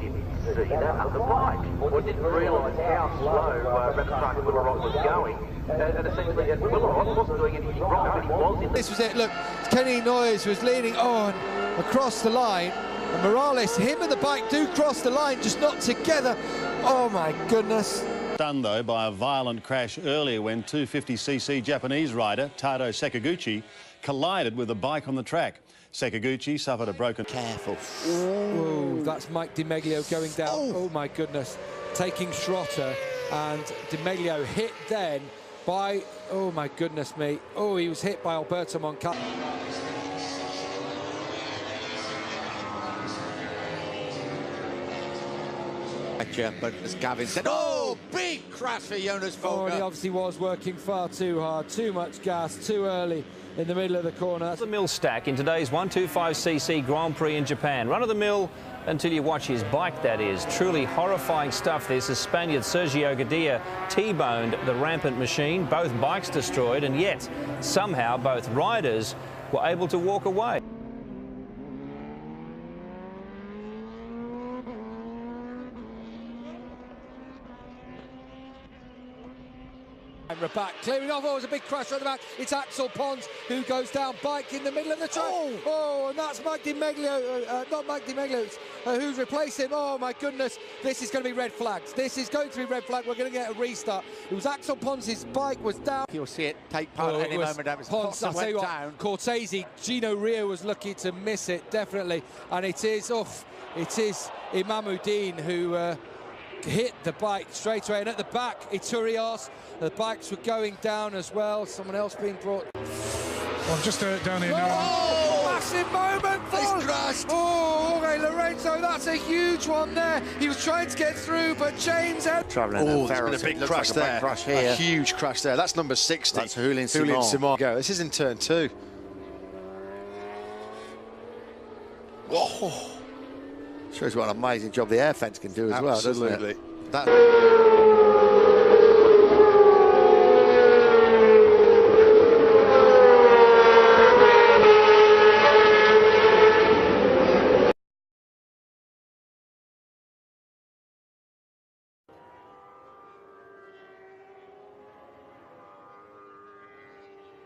didn't see that on the bike, or didn't realise how slow Rapid Willerot was going. And essentially, Willerot wasn't doing anything wrong, but he was in. This was it. Look, Kenny Noyes was leaning on across the line, and Morales, him and the bike do cross the line, just not together. Oh my goodness. Stunned though by a violent crash earlier when 250cc Japanese rider Tado Sakaguchi collided with a bike on the track. Sakaguchi suffered a broken... Careful. Oh, that's Mike Di Meglio going down. Oh my goodness. Taking Schrotter, and Di Meglio hit then by... Oh my goodness me. Oh, he was hit by Alberto Moncada. But as Gavin said, oh, big crash for Jonas Folger. Oh, and he obviously was working far too hard, too much gas, too early in the middle of the corner. The mill stack in today's 125cc Grand Prix in Japan. Run of the mill until you watch his bike, that is. Truly horrifying stuff this, as Spaniard Sergio Gadea T-boned the rampant machine, both bikes destroyed, and yet somehow both riders were able to walk away. Back, clearing off. Oh, it was a big crash right at the back. It's Axel Pons who goes down, bike in the middle of the track. Oh, and that's Mike Di Meglio, not Mike Di Meglio, who's replaced him. Oh my goodness, this is going to be red flags. This is going to be red flag. We're going to get a restart. It was Axel Pons, his bike was down. You'll see it take part at any moment. Pons, I'll tell you what, Cortese, Gino Rio was lucky to miss it, definitely. And it is Imamuddin who hit the bike straight away, and at the back Iturias, the bikes were going down as well. Someone else being brought. Well, just down here now. Oh, massive moment for crashed. Oh, Jorge Lorenzo, that's a huge one there. He was trying to get through, but James had... Oh, there's been a big crash there. A huge crash there. That's number 60. That's Julian Simon. Go. This is in turn 2. Whoa. Shows what an amazing job the air fence can do as well, doesn't it?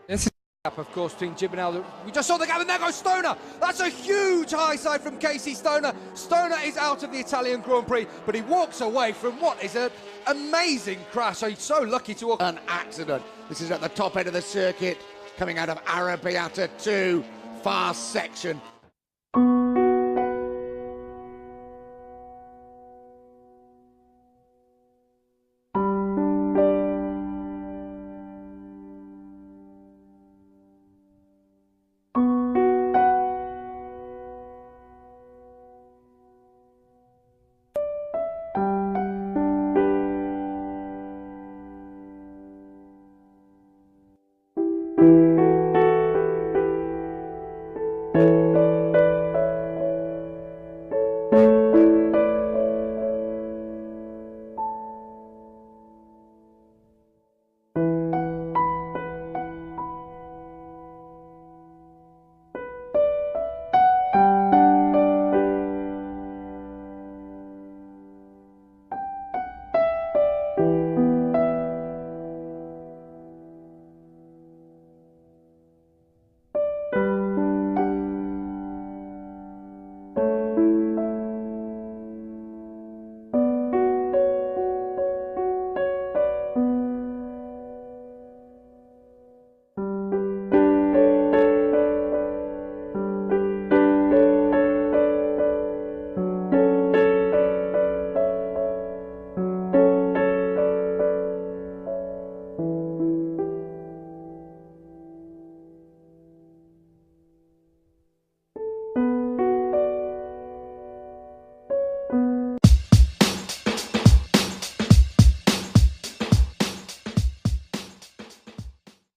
This is of course between Gibonel. We just saw the gap, and there goes Stoner. That's a huge high side from Casey Stoner. Stoner is out of the Italian Grand Prix, but he walks away from what is an amazing crash. He's so lucky to walk. An accident. This is at the top end of the circuit, coming out of Arrabbiata 2, fast section.